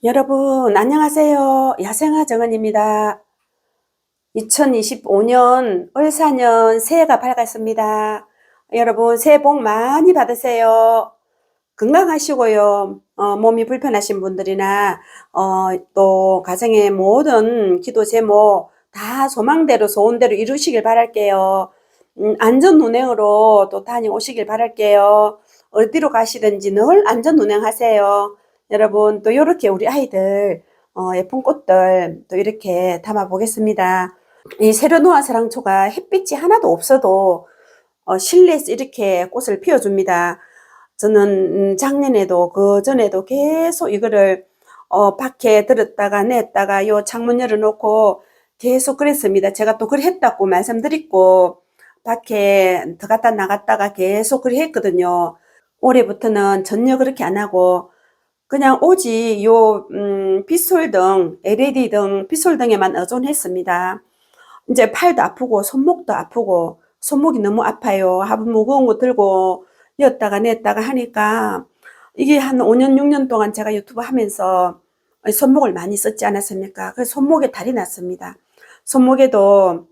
여러분, 안녕하세요. 야생화 정은입니다. 2025년 을사년 새해가 밝았습니다. 여러분, 새해 복 많이 받으세요. 건강하시고요. 몸이 불편하신 분들이나, 또 가정의 모든 기도 제목 다 소망대로 소원대로 이루시길 바랄게요. 안전 운행으로 또 다녀오시길 바랄게요. 어디로 가시든지 늘 안전 운행하세요. 여러분, 또 이렇게 우리 아이들 예쁜 꽃들 또 이렇게 담아 보겠습니다. 이 세로노아 사랑초가 햇빛이 하나도 없어도 실내에서 이렇게 꽃을 피워줍니다. 저는 작년에도 그 전에도 계속 이거를 밖에 들었다가 냈다가 요 창문 열어놓고 계속 그랬습니다. 제가 또 그랬다고 말씀드리고 밖에 들어갔다 나갔다가 계속 그래 했거든요. 올해부터는 전혀 그렇게 안 하고 그냥 오직 요 빗솔등, LED 등, 빗솔등에만 의존했습니다. 이제 팔도 아프고 손목도 아프고 손목이 너무 아파요. 화분 무거운 거 들고 였다가 냈다가 하니까 이게 한 5년, 6년 동안 제가 유튜브 하면서 손목을 많이 썼지 않았습니까? 그래서 손목에 달이 났습니다. 손목에도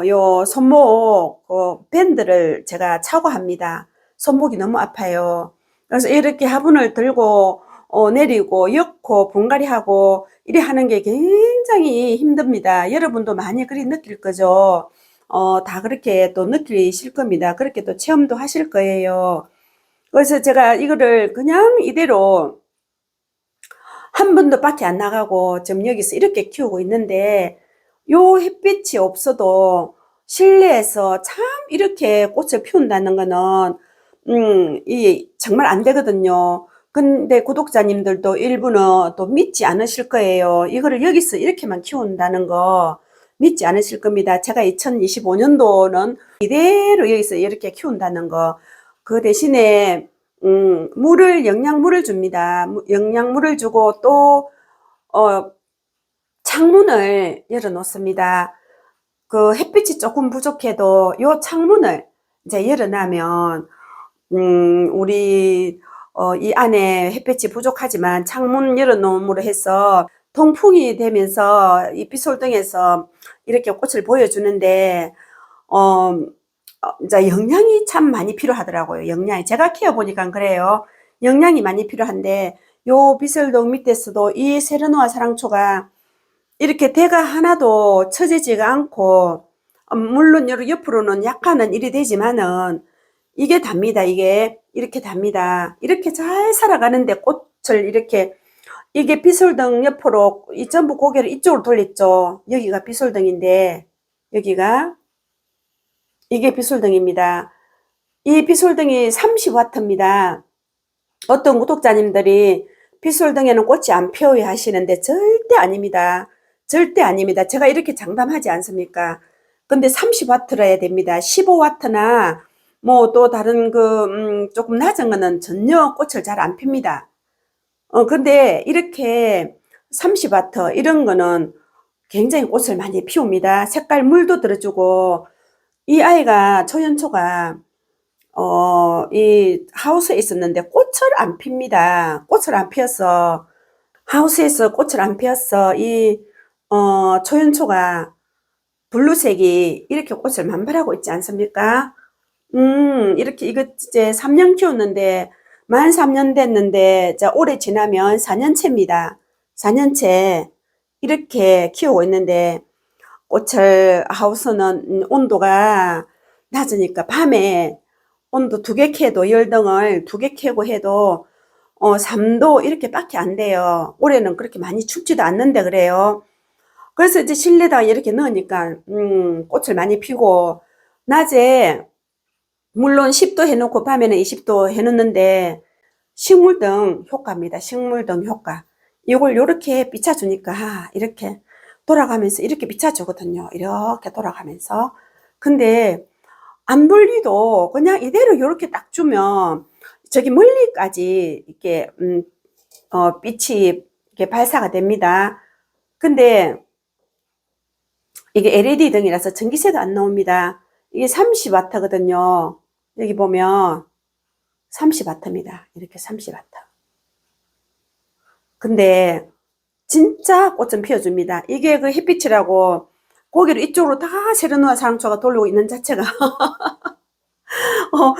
요 손목 밴드를 제가 차고 합니다. 손목이 너무 아파요. 그래서 이렇게 화분을 들고 내리고 엮고 분갈이 하고 이래 하는 게 굉장히 힘듭니다. 여러분도 많이 그리 느낄 거죠. 다 그렇게 또 느끼실 겁니다. 그렇게 또 체험도 하실 거예요. 그래서 제가 이거를 그냥 이대로 한 번도 밖에 안 나가고 지금 여기서 이렇게 키우고 있는데 요 햇빛이 없어도 실내에서 참 이렇게 꽃을 피운다는 거는 이 정말 안 되거든요. 근데 구독자님들도 일부는 또 믿지 않으실 거예요. 이거를 여기서 이렇게만 키운다는 거 믿지 않으실 겁니다. 제가 2025년도는 이대로 여기서 이렇게 키운다는 거. 그 대신에 영양물을 줍니다. 영양물을 주고 또 창문을 열어 놓습니다. 그 햇빛이 조금 부족해도 요 창문을 이제 열어놔면 우리 이 안에 햇빛이 부족하지만 창문 열어놓음으로 해서 통풍이 되면서 이 빗솔등에서 이렇게 꽃을 보여주는데 이제 영양이 참 많이 필요하더라고요. 영양이 제가 키워보니까 그래요. 영양이 많이 필요한데 요 빗솔등 밑에서도 이 세르노아 사랑초가 이렇게 대가 하나도 처지지가 않고 물론 옆으로는 약간은 일이 되지만은 이게 답니다. 이게 이렇게 답니다. 이렇게 잘 살아가는데 꽃을 이렇게 이게 비솔등 옆으로 이 전부 고개를 이쪽으로 돌렸죠. 여기가 비솔등인데 여기가 이게 비솔등입니다. 이 비솔등이 30W입니다. 어떤 구독자님들이 빗솔등에는 꽃이 안 피어야 하시는데 절대 아닙니다. 절대 아닙니다. 제가 이렇게 장담하지 않습니까? 근데 30W라야 됩니다. 15W나 뭐 또 다른 조금 낮은 거는 전혀 꽃을 잘 안 핍니다. 근데 이렇게 30W 이런 거는 굉장히 꽃을 많이 피웁니다. 색깔 물도 들어주고 이 아이가 초연초가 이 하우스에 있었는데 꽃을 안 핍니다. 꽃을 안 피었어. 하우스에서 꽃을 안 피었어. 이 초연초가 블루색이 이렇게 꽃을 만발하고 있지 않습니까? 이렇게 이거 이제 3년 키웠는데 만 3년 됐는데 자 올해 지나면 4년째입니다. 4년째 이렇게 키우고 있는데 꽃을 하우스는 온도가 낮으니까 밤에 온도 2개 켜도 열등을 2개 켜고 해도 3도 이렇게 밖에 안 돼요. 올해는 그렇게 많이 춥지도 않는데 그래요. 그래서 이제 실내다가 이렇게 넣으니까 꽃을 많이 피고 낮에 물론 10도 해놓고 밤에는 20도 해놓는데 식물등 효과입니다. 식물등 효과. 이걸 이렇게 비춰주니까 이렇게 돌아가면서 이렇게 비춰주거든요. 이렇게 돌아가면서. 근데 안 불리도 그냥 이대로 이렇게 딱 주면 저기 멀리까지 이렇게 빛이 이렇게 발사가 됩니다. 근데 이게 LED 등이라서 전기세도 안 나옵니다. 이게 30W거든요. 여기 보면 30W입니다. 이렇게 30W. 근데 진짜 꽃은 피워줍니다. 이게 그 햇빛이라고 고개를 이쪽으로 다 세르누아 사랑초가 돌리고 있는 자체가 어,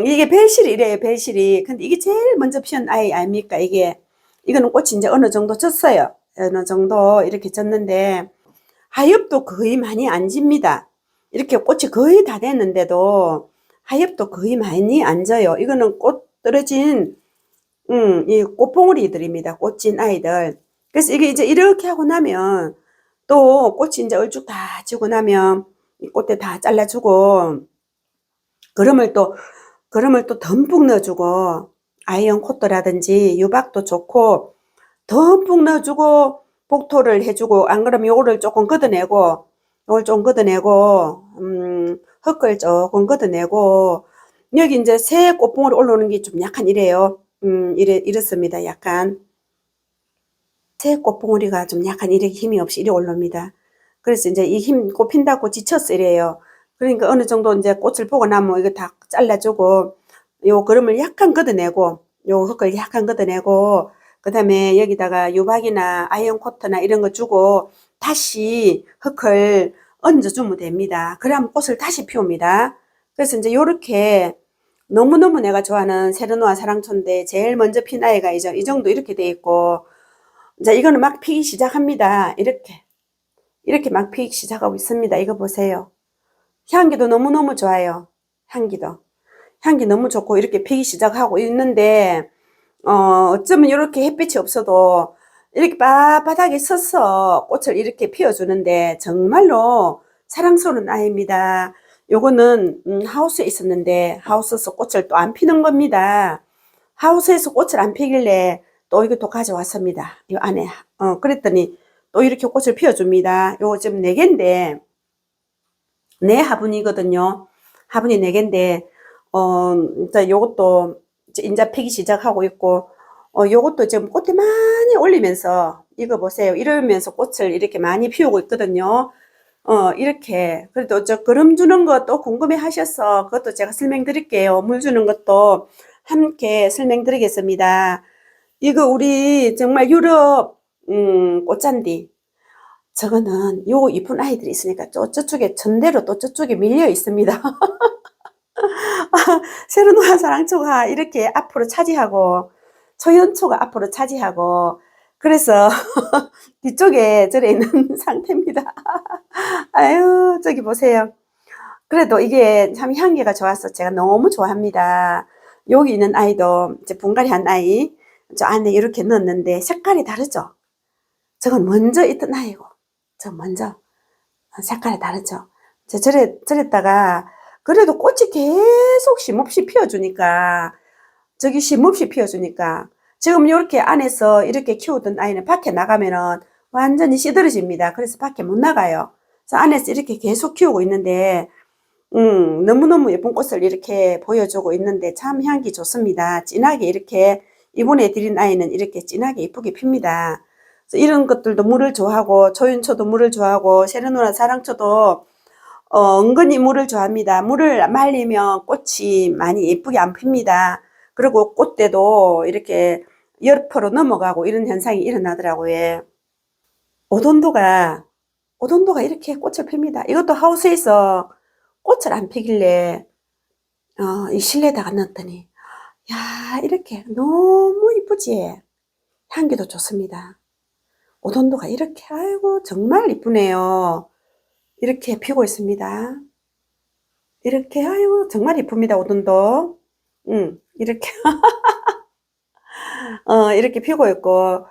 이게 벨실이 이래요, 벨실이. 근데 이게 제일 먼저 피운 아이 아닙니까? 이거는 꽃이 이제 어느 정도 졌어요. 어느 정도 이렇게 졌는데, 하엽도 거의 많이 안 집니다. 이렇게 꽃이 거의 다 됐는데도, 하엽도 거의 많이 안 져요. 이거는 꽃 떨어진, 이 꽃봉오리들입니다. 꽃진 아이들. 그래서 이게 이제 이렇게 하고 나면, 또 꽃이 이제 얼쭉 다 지고 나면, 이 꽃대 다 잘라주고, 그럼을 또 그럼을 또 듬뿍 넣어주고 아이언 코트라든지 유박도 좋고 듬뿍 넣어주고 복토를 해주고 안 그러면 요거를 조금 걷어내고 요걸 좀 걷어내고 흙을 조금 걷어내고 여기 이제 새 꽃봉오리 올라오는 게 좀 약간 이래요. 이렇습니다. 약간 새 꽃봉오리가 좀 약간 이렇게 힘이 없이 이래 올라옵니다. 그래서 이제 이 힘 꽃 핀다고 지쳤어 이래요. 그러니까 어느 정도 이제 꽃을 보고 나면 이거 다 잘라주고 요 그름을 약간 걷어내고 요 흙을 약간 걷어내고 그다음에 여기다가 유박이나 아이언 코트나 이런 거 주고 다시 흙을 얹어주면 됩니다. 그러면 꽃을 다시 피웁니다. 그래서 이제 요렇게 너무너무 내가 좋아하는 세르노아 사랑초인데 제일 먼저 핀 아이가 이제 이 정도 이렇게 돼 있고 이제 이거는 막 피기 시작합니다. 이렇게 막 피기 시작하고 있습니다. 이거 보세요. 향기도 너무너무 좋아요. 향기 너무 좋고 이렇게 피기 시작하고 있는데 어쩌면 이렇게 햇빛이 없어도 이렇게 바닥에 서서 꽃을 이렇게 피워주는데 정말로 사랑스러운 아이입니다. 요거는 하우스에 있었는데 하우스에서 꽃을 또 안 피는 겁니다. 하우스에서 꽃을 안 피길래 또 이것도 가져왔습니다. 이 안에 그랬더니 또 이렇게 꽃을 피워줍니다. 요거 지금 4개인데 네 화분이거든요. 화분이 4개인데 이제 요것도 이제 인자 피기 시작하고 있고 요것도 지금 꽃이 많이 올리면서 이거 보세요. 이러면서 꽃을 이렇게 많이 피우고 있거든요. 이렇게 그래도 저 거름 주는 것도 궁금해 하셔서 그것도 제가 설명드릴게요. 물 주는 것도 함께 설명드리겠습니다. 이거 우리 정말 유럽 꽃잔디 저거는 요 이쁜 아이들이 있으니까 저쪽에 전대로 또 저쪽에 밀려 있습니다. 세르노아 사랑초가 이렇게 앞으로 차지하고 초연초가 앞으로 차지하고 그래서 뒤쪽에 저래 있는 상태입니다. 아유 저기 보세요. 그래도 이게 참 향기가 좋아서 제가 너무 좋아합니다. 여기 있는 아이도 이제 분갈이 한 아이 저 안에 이렇게 넣었는데 색깔이 다르죠. 저건 먼저 있던 아이고 저 먼저 색깔이 다르죠. 저랬다가 그래도 꽃이 계속 쉼없이 피어주니까 저기 쉼없이 피어주니까 지금 이렇게 안에서 이렇게 키우던 아이는 밖에 나가면은 완전히 시들어집니다. 그래서 밖에 못 나가요. 그래서 안에서 이렇게 계속 키우고 있는데 너무너무 예쁜 꽃을 이렇게 보여주고 있는데 참 향기 좋습니다. 진하게 이렇게 이번에 드린 아이는 이렇게 진하게 예쁘게 핍니다. 이런 것들도 물을 좋아하고 조윤초도 물을 좋아하고 세르노라 사랑초도 은근히 물을 좋아합니다. 물을 말리면 꽃이 많이 예쁘게 안 핍니다. 그리고 꽃대도 이렇게 열포로 넘어가고 이런 현상이 일어나더라고요. 오돈도가 이렇게 꽃을 핍니다. 이것도 하우스에서 꽃을 안 피길래 이 실내에다가 넣었더니 야 이렇게 너무 이쁘지. 향기도 좋습니다. 오돈도가 이렇게 아이고 정말 이쁘네요. 이렇게 피고 있습니다. 이렇게 아이고 정말 이쁩니다. 오돈도 이렇게 이렇게 피고 있고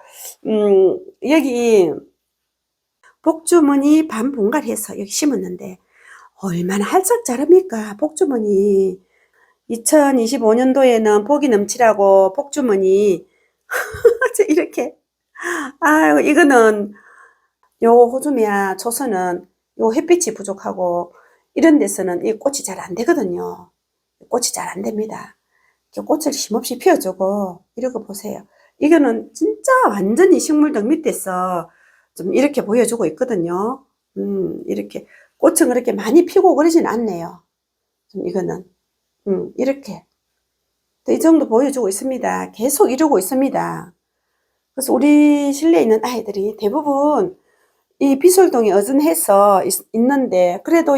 여기 복주머니 반분갈해서 여기 심었는데 얼마나 활짝 자랍니까 복주머니. 2025년도에는 복이 넘치라고 복주머니 이렇게 아유 이거는 요 호주미야 초서는 요 햇빛이 부족하고 이런 데서는 이 꽃이 잘 안 되거든요. 꽃이 잘 안 됩니다. 꽃을 힘없이 피워주고 이러고 보세요. 이거는 진짜 완전히 식물등 밑에서 좀 이렇게 보여주고 있거든요. 이렇게 꽃은 그렇게 많이 피고 그러진 않네요. 좀 이거는 이렇게 이 정도 보여주고 있습니다. 계속 이러고 있습니다. 그래서 우리 실내에 있는 아이들이 대부분 이 비설동이 어준해서 있는데, 그래도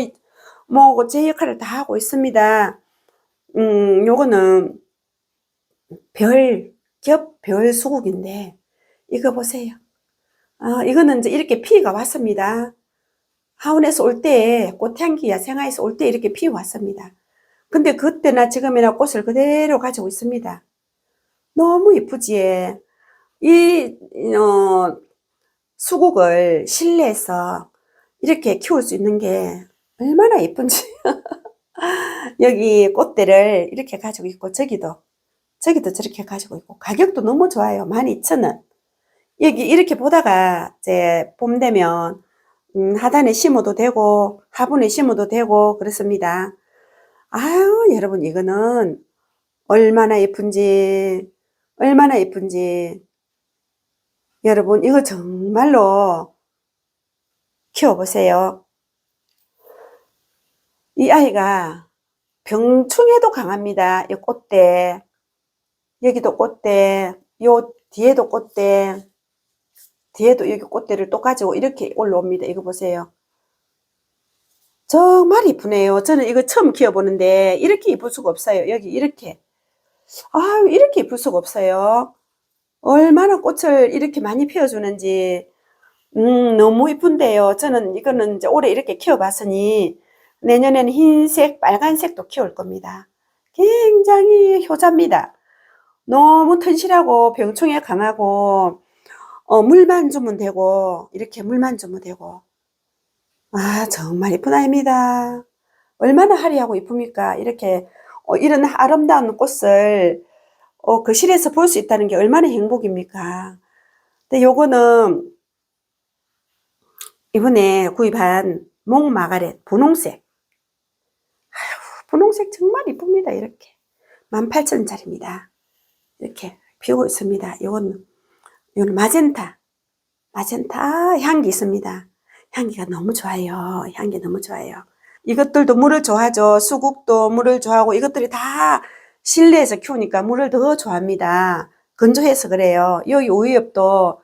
뭐 제 역할을 다 하고 있습니다. 요거는 겹별 수국인데, 이거 보세요. 이거는 이제 이렇게 피가 왔습니다. 하원에서 올 때, 꽃향기 야생화에서 올 때 이렇게 피 왔습니다. 근데 그때나 지금이나 꽃을 그대로 가지고 있습니다. 너무 이쁘지? 이, 수국을 실내에서 이렇게 키울 수 있는 게 얼마나 예쁜지. 여기 꽃대를 이렇게 가지고 있고, 저기도 저렇게 가지고 있고, 가격도 너무 좋아요. 12,000원. 여기 이렇게 보다가 이제 봄 되면 하단에 심어도 되고 화분에 심어도 되고 그렇습니다. 아유, 여러분, 이거는 얼마나 예쁜지, 얼마나 예쁜지. 여러분, 이거 정말로 키워보세요. 이 아이가 병충해도 강합니다. 이 꽃대, 여기도 꽃대, 요 뒤에도 꽃대, 뒤에도 여기 꽃대를 또 가지고 이렇게 올라옵니다. 이거 보세요. 정말 이쁘네요. 저는 이거 처음 키워보는데 이렇게 이쁠 수가 없어요. 여기 이렇게. 아유, 이렇게 이쁠 수가 없어요. 얼마나 꽃을 이렇게 많이 피워주는지. 너무 이쁜데요. 저는 이거는 이제 올해 이렇게 키워봤으니 내년에는 흰색, 빨간색도 키울 겁니다. 굉장히 효자입니다. 너무 튼실하고 병충해 강하고, 물만 주면 되고, 이렇게 물만 주면 되고. 정말 이쁜 아이입니다. 얼마나 화려하고 이쁩니까? 이렇게, 이런 아름다운 꽃을, 그 실에서 볼 수 있다는 게 얼마나 행복입니까? 근데 요거는 이번에 구입한 목마가렛 분홍색. 분홍색 정말 이쁩니다. 이렇게 18,000원짜리입니다. 이렇게 피우고 있습니다. 이건 마젠타 향기 있습니다. 향기가 너무 좋아요. 향기 너무 좋아요. 이것들도 물을 좋아하죠. 수국도 물을 좋아하고, 이것들이 다 실내에서 키우니까 물을 더 좋아합니다. 건조해서 그래요. 여기 우유엽도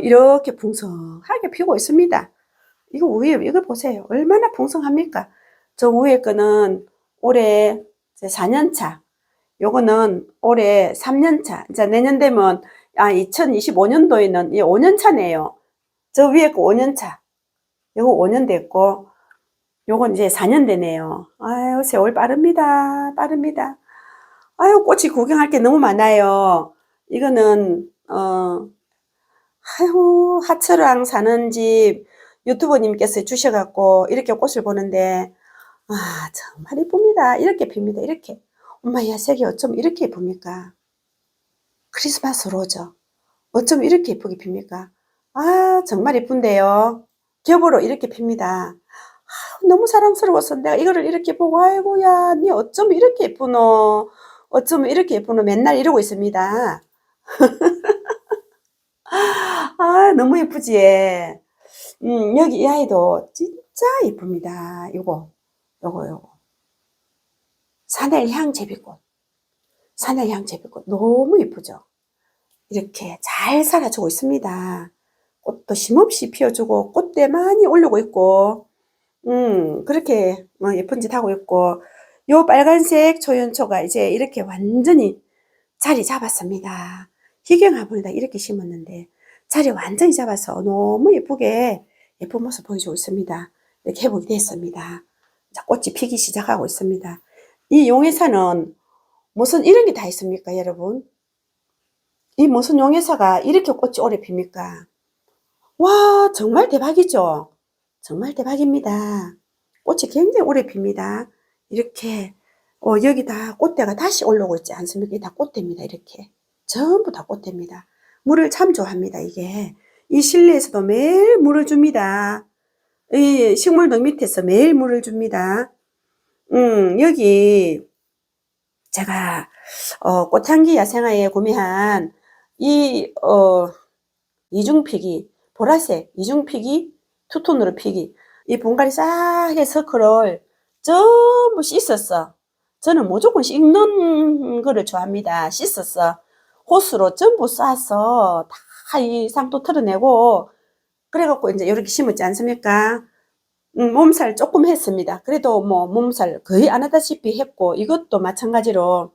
이렇게 풍성하게 피우고 있습니다. 이거 우유엽, 이거 보세요. 얼마나 풍성합니까? 저 위에 거는 올해 4년차, 요거는 올해 3년차. 이제 내년 되면 2025년도에는 5년차네요. 저 위에 거 5년차. 요거 5년 됐고, 요건 이제 4년 되네요. 아유, 세월 빠릅니다. 빠릅니다. 아유, 꽃이 구경할 게 너무 많아요. 이거는 아유, 하철왕 사는 집 유튜버님께서 주셔갖고 이렇게 꽃을 보는데, 정말 이쁩니다. 이렇게 핍니다. 이렇게. 엄마야, 색이 어쩜 이렇게 예쁩니까? 크리스마스 로즈. 어쩜 이렇게 예쁘게 핍니까? 정말 예쁜데요. 겹으로 이렇게 핍니다. 너무 사랑스러워서 내가 이거를 이렇게 보고, 아이고야, 니 어쩜 이렇게 예쁘노? 어쩜 이렇게 예쁘노? 맨날 이러고 있습니다. 너무 예쁘지? 여기 이 아이도 진짜 예쁩니다. 요거. 사늘향 제비꽃. 사늘향 제비꽃. 너무 예쁘죠? 이렇게 잘 살아주고 있습니다. 꽃도 쉼없이 피워주고, 꽃대 많이 올리고 있고, 그렇게 예쁜 짓 하고 있고, 요 빨간색 초연초가 이제 이렇게 완전히 자리 잡았습니다. 희경화분에다 이렇게 심었는데 자리 완전히 잡아서 너무 예쁘게 예쁜 모습 보여주고 있습니다. 이렇게 회복이 됐습니다. 자, 꽃이 피기 시작하고 있습니다. 이 용해사는 무슨 이런 게 다 있습니까, 여러분? 이 무슨 용해사가 이렇게 꽃이 오래 핍니까? 와, 정말 대박이죠? 정말 대박입니다. 꽃이 굉장히 오래 핍니다. 이렇게 여기다 꽃대가 다시 올라오고 있지 않습니까? 이게 다 꽃대입니다. 이렇게 전부 다 꽃대입니다. 물을 참 좋아합니다. 이게 이 실내에서도 매일 물을 줍니다. 이 식물등 밑에서 매일 물을 줍니다. 여기 제가 꽃향기 야생화에 구매한 이 이중피기, 보라색 이중피기, 투톤으로 피기, 이 봉가리 싹의 서클을 전부 씻었어. 저는 무조건 씻는 거를 좋아합니다. 씻었어. 호스로 전부 싸서 다 이 상토 털어내고 그래갖고 이제 이렇게 심었지 않습니까? 몸살 조금 했습니다. 그래도 뭐 몸살 거의 안 하다시피 했고, 이것도 마찬가지로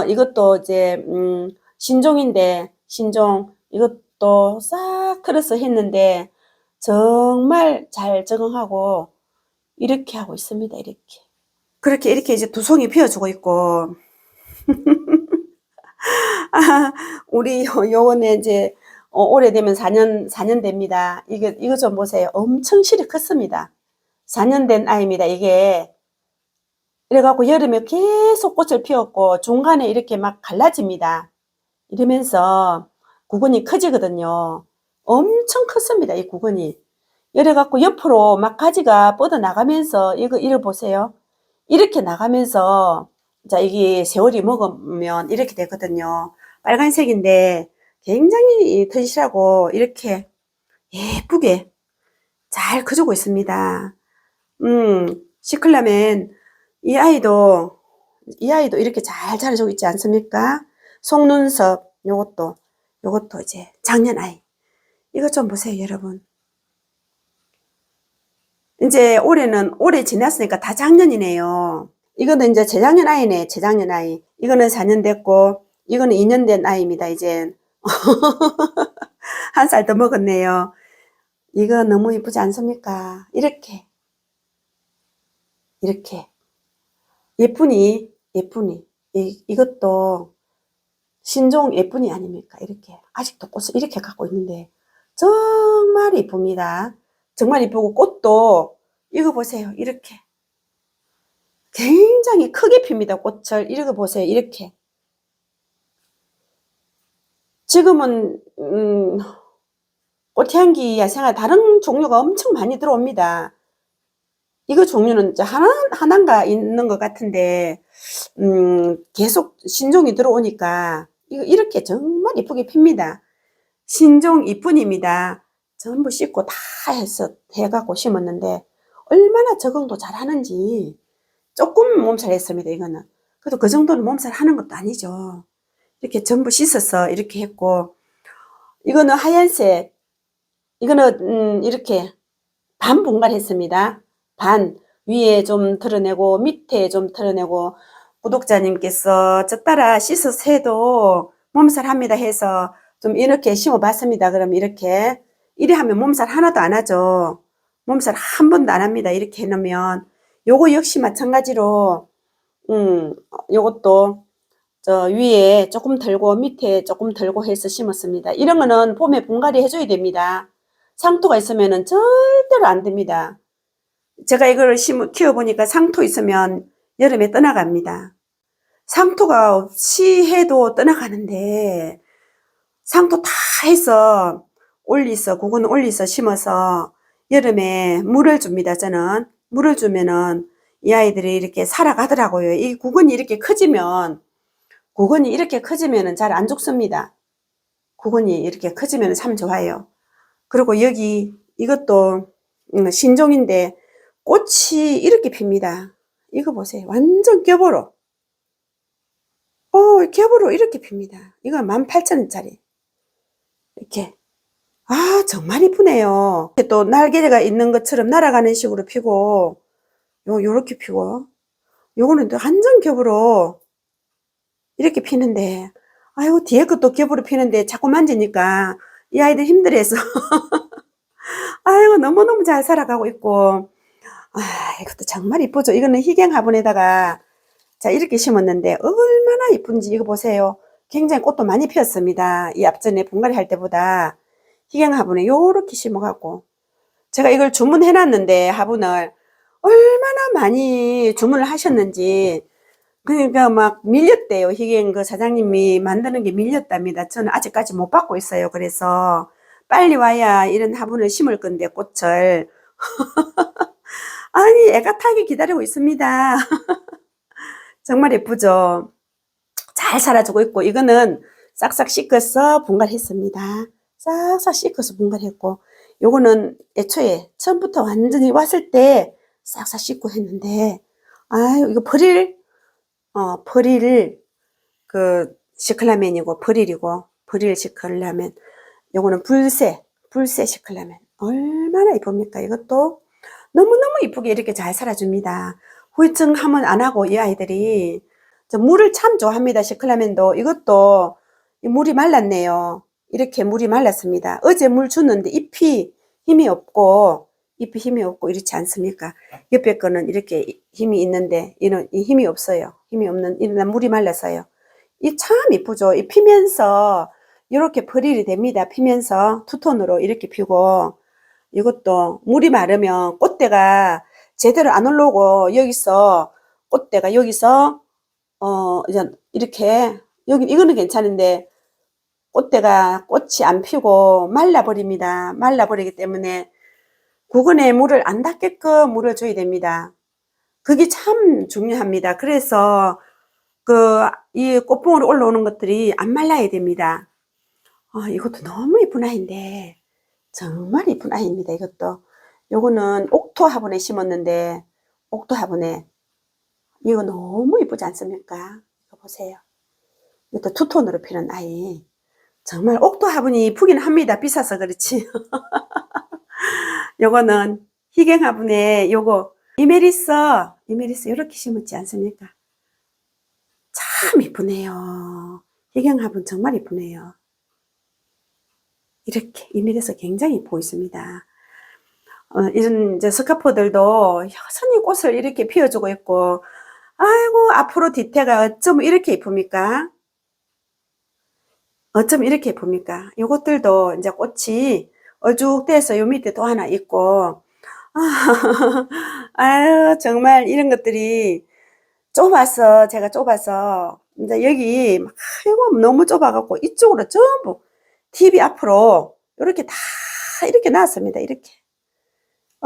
이것도 이제 신종인데, 신종 이것도 싹 털어서 했는데 정말 잘 적응하고 이렇게 하고 있습니다. 이렇게 이렇게 이제 두 송이 피워주고 있고 우리 요번에 이제 오래되면 4년 됩니다. 이거 좀 보세요. 엄청 실이 컸습니다. 4년 된 아이입니다. 이게 이래갖고 여름에 계속 꽃을 피웠고 중간에 이렇게 막 갈라집니다. 이러면서 구근이 커지거든요. 엄청 컸습니다. 이 구근이. 이래갖고 옆으로 막 가지가 뻗어 나가면서 이거 보세요. 이렇게 나가면서 자 이게 세월이 먹으면 이렇게 되거든요. 빨간색인데 굉장히 튼실하고 이렇게 예쁘게 잘 커주고 있습니다. 시클라멘 이 아이도 이렇게 잘 자라주고 있지 않습니까? 속눈썹 요것도 이제 작년 아이. 이거 좀 보세요, 여러분. 이제 올해 지났으니까 다 작년이네요. 이거는 이제 재작년 아이네, 재작년 아이. 이거는 4년 됐고, 이거는 2년 된 아이입니다, 이제. 한 살 더 먹었네요. 이거 너무 이쁘지 않습니까? 이렇게. 예쁘니. 이것도 신종 예쁘니 아닙니까? 이렇게. 아직도 꽃을 이렇게 갖고 있는데, 정말 이쁩니다. 정말 이쁘고, 꽃도, 이거 보세요. 이렇게. 굉장히 크게 핍니다. 꽃을. 이거 보세요. 이렇게. 지금은, 꽃향기 야생화 다른 종류가 엄청 많이 들어옵니다. 이거 종류는 이제 하나인가 있는 것 같은데, 계속 신종이 들어오니까, 이렇게 정말 이쁘게 핍니다. 신종 이쁜입니다. 전부 씻고 다 해갖고 심었는데, 얼마나 적응도 잘 하는지, 조금 몸살 했습니다, 이거는. 그래도 그 정도는 몸살 하는 것도 아니죠. 이렇게 전부 씻어서 이렇게 했고, 이거는 하얀색, 이거는, 이렇게 반 분갈했습니다. 반. 위에 좀 털어내고, 밑에 좀 털어내고, 구독자님께서 저 따라 씻어서 해도 몸살 합니다 해서 좀 이렇게 심어봤습니다. 그럼 이렇게. 이래 하면 몸살 하나도 안 하죠. 몸살 한 번도 안 합니다. 이렇게 해놓으면. 요거 역시 마찬가지로, 요것도 저 위에 조금 털고 밑에 조금 털고 해서 심었습니다. 이런 거는 봄에 분갈이 해줘야 됩니다. 상토가 있으면은 절대로 안 됩니다. 제가 이걸 키워보니까 상토 있으면 여름에 떠나갑니다. 상토가 없이 해도 떠나가는데 상토 다 해서 구근 올리서 심어서 여름에 물을 줍니다. 저는 물을 주면은 이 아이들이 이렇게 살아가더라고요. 이 구근이 이렇게 커지면 잘 안 죽습니다. 구근이 이렇게 커지면 참 좋아요. 그리고 이것도 신종인데 꽃이 이렇게 핍니다. 이거 보세요. 완전 겹으로. 겹으로 이렇게 핍니다. 이거 18,000원짜리. 이렇게. 아, 정말 이쁘네요. 또 날개가 있는 것처럼 날아가는 식으로 피고, 요렇게 피고, 요거는 또 완전 겹으로 이렇게 피는데, 아유, 뒤에 것도 겹으로 피는데 자꾸 만지니까 이 아이들 힘들어해서. 아이고, 너무너무 잘 살아가고 있고, 이것도 정말 이쁘죠. 이거는 희경 화분에다가 자 이렇게 심었는데 얼마나 이쁜지 이거 보세요. 굉장히 꽃도 많이 피었습니다. 이 앞전에 분갈이 할 때보다 희경 화분에 요렇게 심어갖고 제가 이걸 주문해 놨는데 화분을 얼마나 많이 주문을 하셨는지 그러니까 막 밀렸대요. 희경 그 사장님이 만드는 게 밀렸답니다. 저는 아직까지 못 받고 있어요. 그래서 빨리 와야 이런 화분을 심을 건데 꽃을 아니 애가 타게 기다리고 있습니다. 정말 예쁘죠. 잘 살아주고 있고 이거는 싹싹 씻어서 분갈했습니다. 싹싹 씻어서 분갈했고 요거는 애초에 처음부터 완전히 왔을 때 싹싹 씻고 했는데 아유 이거 퍼릴 그 시클라멘이고 퍼릴 시클라멘 요거는 불새 시클라멘. 얼마나 이쁩니까? 이것도 너무너무 이쁘게 이렇게 잘 살아줍니다. 후유증 하면 안 하고 이 아이들이 물을 참 좋아합니다. 시클라멘도. 이것도 물이 말랐네요. 이렇게 물이 말랐습니다. 어제 물 줬는데 잎이 힘이 없고 이렇지 않습니까? 옆에 거는 이렇게 힘이 있는데 이는 힘이 없어요. 힘이 없는 이는 물이 말라서요. 이 참 이쁘죠. 이 피면서 이렇게 퍼릴이 됩니다. 피면서 투톤으로 이렇게 피고 이것도 물이 마르면 꽃대가 제대로 안 올라오고 여기서 꽃대가 여기서 이제 이렇게 여기 이거는 괜찮은데 꽃이 안 피고 말라버립니다. 말라버리기 때문에 구근에 물을 안 닿게끔 물을 줘야 됩니다. 그게 참 중요합니다. 그래서 이 꽃봉으로 올라오는 것들이 안 말라야 됩니다. 이것도 너무 이쁜 아이인데 정말 이쁜 아이입니다. 이것도 요거는 옥토 화분에 심었는데 옥토 화분에 이거 너무 이쁘지 않습니까? 이거 보세요. 이것도 투톤으로 피는 아이. 정말 옥토 화분이 이쁘긴 합니다. 비싸서 그렇지. 요거는 희경 화분에 요거 이메리스 이렇게 심었지 않습니까? 참 이쁘네요. 희경 화분 정말 이쁘네요. 이렇게 이메리스 굉장히 이쁘고 있습니다. 이런 이제 스카포들도 여전히 꽃을 이렇게 피워주고 있고, 아이고 앞으로 뒤태가 어쩜 이렇게 이쁩니까? 어쩜 이렇게 예쁩니까? 요것들도 이제 꽃이 얼죽돼서 요 밑에 또 하나 있고, 아유, 정말 이런 것들이 제가 좁아서, 이제 여기, 아이고, 너무 좁아갖고, 이쪽으로 전부, TV 앞으로, 이렇게 다, 이렇게 놨습니다. 이렇게.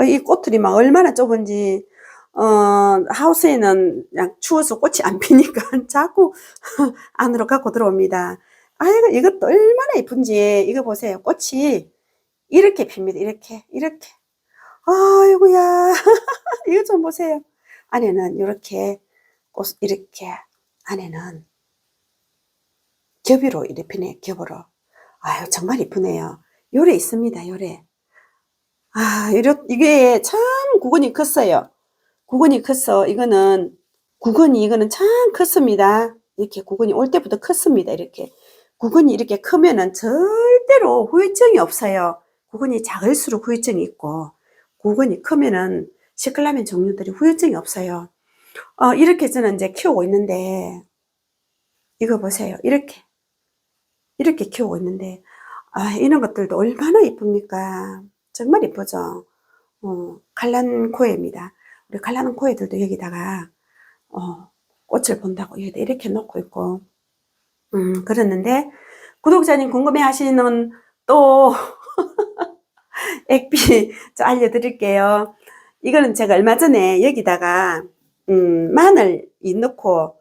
이 꽃들이 막 얼마나 좁은지, 하우스에는 그냥 추워서 꽃이 안 피니까 자꾸 안으로 갖고 들어옵니다. 아이고, 이것도 얼마나 이쁜지, 이거 보세요. 꽃이 이렇게 핍니다. 이렇게. 아이고야. 이거 좀 보세요. 안에는 이렇게, 이렇게, 안에는 겹으로 이렇게 피네, 겹으로. 아유, 정말 이쁘네요. 요래 있습니다, 요래. 이게 참 구근이 컸어요. 구근이 컸어. 이거는 참 컸습니다. 이렇게 구근이 올 때부터 컸습니다. 이렇게. 구근이 이렇게 크면은 절대로 후유증이 없어요. 구근이 작을수록 후유증이 있고, 구근이 크면은 시클라멘 종류들이 후유증이 없어요. 이렇게 저는 이제 키우고 있는데, 이거 보세요. 이렇게 키우고 있는데, 이런 것들도 얼마나 이쁩니까? 정말 이쁘죠? 칼란코에입니다. 우리 칼란코에들도 여기다가, 꽃을 본다고 여기다 이렇게 놓고 있고, 그랬는데, 구독자님 궁금해 하시는 또, 액비 알려드릴게요. 이거는 제가 얼마 전에 여기다가, 마늘 넣고,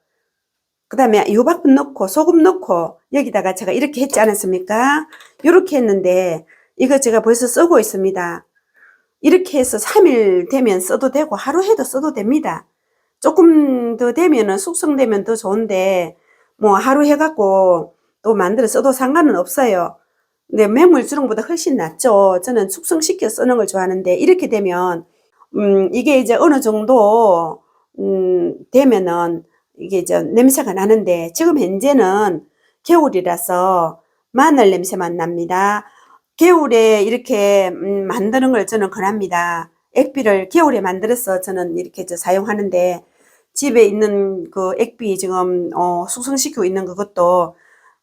그 다음에 유박분 넣고, 소금 넣고, 여기다가 제가 이렇게 했지 않았습니까? 이렇게 했는데, 이거 제가 벌써 쓰고 있습니다. 이렇게 해서 3일 되면 써도 되고, 하루 해도 써도 됩니다. 조금 더 되면은 숙성되면 더 좋은데, 뭐 하루 해갖고 또 만들어 써도 상관은 없어요. 근데 매물주롱보다 훨씬 낫죠. 저는 숙성시켜 쓰는 걸 좋아하는데, 이렇게 되면 이게 이제 어느 정도 되면은 이게 이제 냄새가 나는데, 지금 현재는 겨울이라서 마늘 냄새만 납니다. 겨울에 이렇게 만드는 걸 저는 권합니다. 액비를 겨울에 만들어서 저는 이렇게 사용하는데, 집에 있는 그 액비 지금 숙성시키고 있는 그것도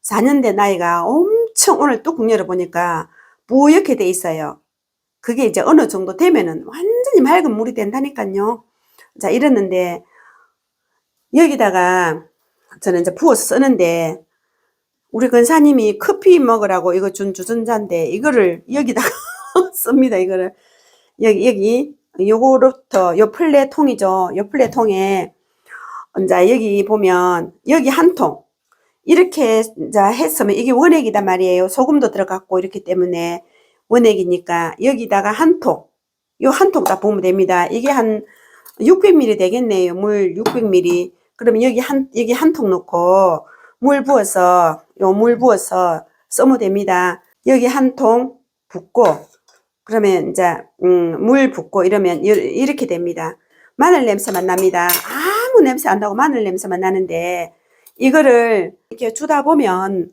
4년 된 나이가 엄청, 오늘 뚜껑 열어보니까 뿌옇게 돼 있어요. 그게 이제 어느 정도 되면은 완전히 맑은 물이 된다니까요. 자, 이랬는데 여기다가 저는 이제 부어서 쓰는데, 우리 근사님이 커피 먹으라고 이거 준 주전자인데 이거를 여기다가 씁니다. 이거를 여기 요거부터 요 플레통이죠. 요 플레통에 이제 여기 보면 여기 한 통 이렇게 이제 했으면 이게 원액이단 말이에요. 소금도 들어갔고 이렇기 때문에 원액이니까 여기다가 한 통, 요 한 통 딱 보면 됩니다. 이게 한 600ml 되겠네요. 물 600ml. 그러면 여기 한 통 넣고 물 부어서 쓰면 됩니다. 여기 한 통 붓고, 그러면 이제, 물 붓고 이러면 이렇게 됩니다. 마늘 냄새만 납니다. 아무 냄새 안 나고 마늘 냄새만 나는데, 이거를 이렇게 주다 보면,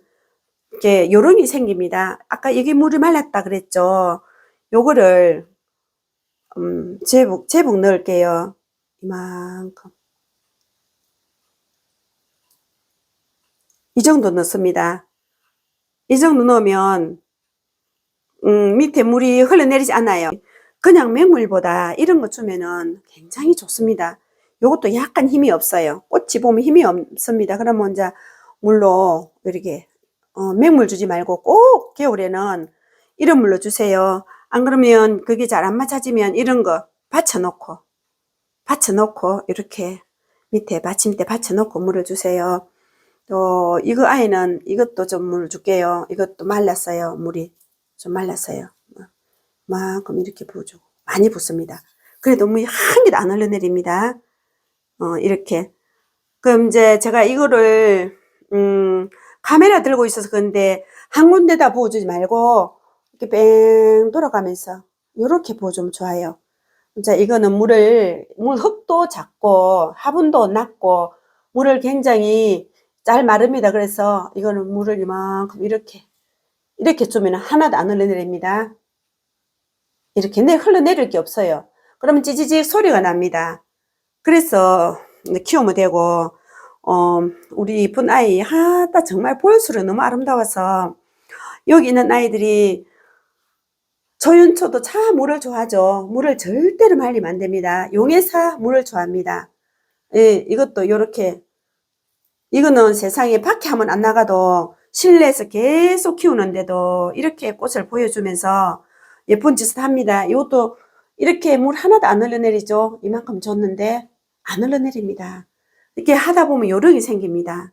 이렇게 요령이 생깁니다. 아까 여기 물이 말랐다 그랬죠. 요거를, 제복 넣을게요. 이만큼. 이 정도 넣습니다. 이 정도 넣으면, 밑에 물이 흘러내리지 않아요. 그냥 맹물보다 이런 거 주면은 굉장히 좋습니다. 요것도 약간 힘이 없어요. 꽃이 보면 힘이 없습니다. 그러면 이제 물로 이렇게 맹물 주지 말고 꼭 겨울에는 이런 물로 주세요. 안 그러면 그게 잘 안 맞아지면 이런 거 받쳐놓고 이렇게 밑에 받침대 받쳐놓고 물을 주세요. 또 이거 아이는 이것도 좀 물 줄게요. 이것도 말랐어요. 물이 좀 말랐어요. 만큼 이렇게 부어주고 많이 붓습니다. 그래도 물 한 개도 안 흘러내립니다. 이렇게. 그럼 이제 제가 이거를 카메라 들고 있어서 그런데 한 군데다 부어주지 말고 이렇게 뺑 돌아가면서 이렇게 부어주면 좋아요. 자, 이거는 물 흙도 작고 화분도 낮고 물을 굉장히 잘 마릅니다. 그래서 이거는 물을 이만큼 이렇게 주면 하나도 안 흘러내립니다. 이렇게 흘러내릴 게 없어요. 그러면 찌지직 소리가 납니다. 그래서 키우면 되고, 우리 이쁜 아이, 하다 정말 볼수록 너무 아름다워서, 여기 있는 아이들이 조윤초도 참 물을 좋아하죠. 물을 절대로 말리면 안 됩니다. 용해사 물을 좋아합니다. 예, 이것도 요렇게, 이거는 세상에 밖에 한번 안 나가도 실내에서 계속 키우는데도 이렇게 꽃을 보여주면서 예쁜 짓을 합니다. 이것도 이렇게 물 하나도 안 흘러내리죠. 이만큼 줬는데 안 흘러내립니다. 이렇게 하다 보면 요령이 생깁니다.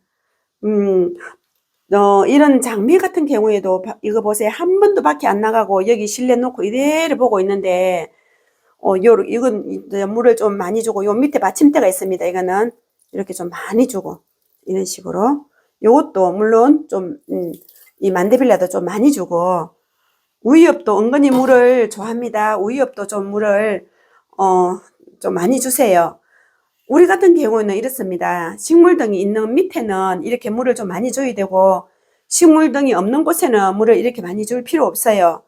이런 장미 같은 경우에도 이거 보세요. 한 번도 밖에 안 나가고 여기 실내 놓고 이대로 보고 있는데 이건 물을 좀 많이 주고 요 밑에 받침대가 있습니다. 이거는 이렇게 좀 많이 주고 이런 식으로 요것도 물론 좀 이 만데빌라도 좀 많이 주고 우이엽도 은근히 물을 좋아합니다. 우이엽도 좀 물을 좀 많이 주세요. 우리 같은 경우는 이렇습니다. 식물등이 있는 밑에는 이렇게 물을 좀 많이 줘야 되고 식물등이 없는 곳에는 물을 이렇게 많이 줄 필요 없어요.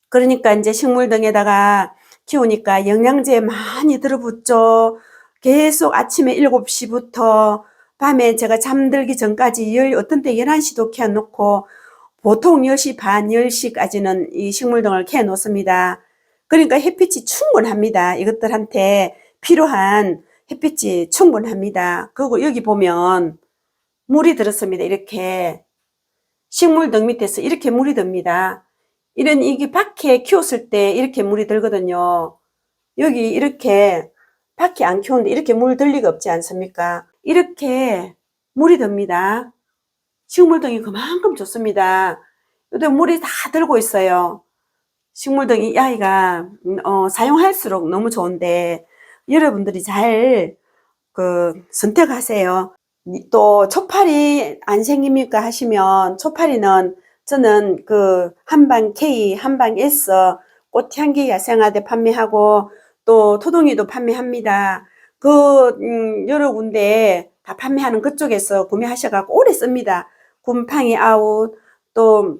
그러니까 이제 식물등에다가 키우니까 영양제 많이 들어붙죠. 계속 아침에 7시부터 밤에 제가 잠들기 전까지 어떤 때 11시도 켜놓고 보통 10시 반, 10시까지는 이 식물등을 켜 놓습니다. 그러니까 햇빛이 충분합니다. 이것들한테 필요한 햇빛이 충분합니다. 그리고 여기 보면 물이 들었습니다. 이렇게 식물등 밑에서 이렇게 물이 듭니다. 이게 밖에 키웠을 때 이렇게 물이 들거든요. 여기 이렇게 밖에 안 키우는데 이렇게 물 들 리가 없지 않습니까? 이렇게 물이 듭니다. 식물등이 그만큼 좋습니다. 근데 물이 다 들고 있어요. 식물등이 이 아이가 사용할수록 너무 좋은데 여러분들이 잘 선택하세요. 또 초파리 안 생깁니까 하시면 초파리는 저는 한방 K, 한방 S 꽃향기 야생화대 판매하고 또 토동이도 판매합니다. 여러 군데 다 판매하는 그쪽에서 구매하셔갖고 오래 씁니다. 곰팡이 아웃 또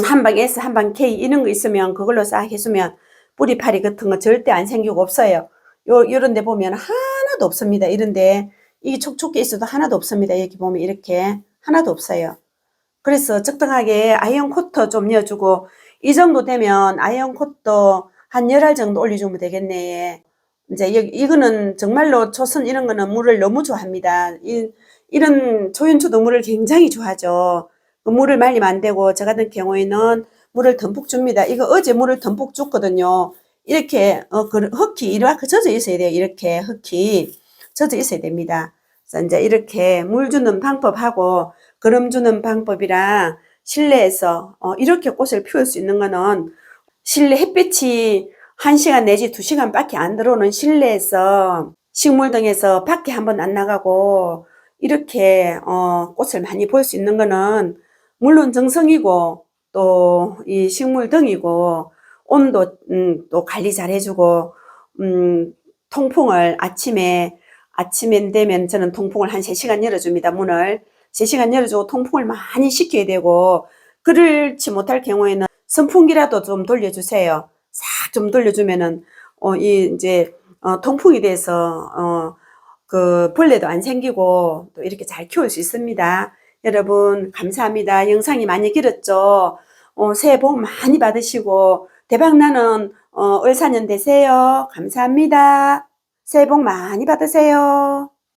한방 S, 한방 K 이런 거 있으면 그걸로 싹 해주면 뿌리파리 같은 거 절대 안 생기고 없어요. 요런 데 보면 하나도 없습니다. 이런데 이게 촉촉해 있어도 하나도 없습니다. 여기 보면 이렇게 하나도 없어요. 그래서 적당하게 아이언 코터 좀 넣어주고 이 정도 되면 아이언 코터 한 10알 정도 올려주면 되겠네. 이제 이거는 정말로 초선 이런 거는 물을 너무 좋아합니다. 이런 조연초도 물을 굉장히 좋아하죠. 물을 말리면 안 되고 저 같은 경우에는 물을 듬뿍 줍니다. 이거 어제 물을 듬뿍 줬거든요. 이렇게 흙이 이렇게 젖어 있어야 돼요. 이렇게 흙이 젖어 있어야 됩니다. 그래서 이제 이렇게 물 주는 방법하고 거름 주는 방법이랑 실내에서 이렇게 꽃을 피울 수 있는 거는 실내 햇빛이 1시간 내지 2시간 밖에 안 들어오는 실내에서 식물등에서 밖에 한번 안 나가고 이렇게 꽃을 많이 볼 수 있는 거는 물론 정성이고 또 이 식물 등이고 온도 또 관리 잘 해주고 통풍을 아침에 되면 저는 통풍을 한 3시간 열어줍니다. 문을 3시간 열어주고 통풍을 많이 시켜야 되고, 그렇지 못할 경우에는 선풍기라도 좀 돌려주세요. 싹 좀 돌려주면은 통풍이 돼서 그 벌레도 안 생기고 또 이렇게 잘 키울 수 있습니다. 여러분 감사합니다. 영상이 많이 길었죠? 새해 복 많이 받으시고 대박나는 을사년 되세요. 감사합니다. 새해 복 많이 받으세요.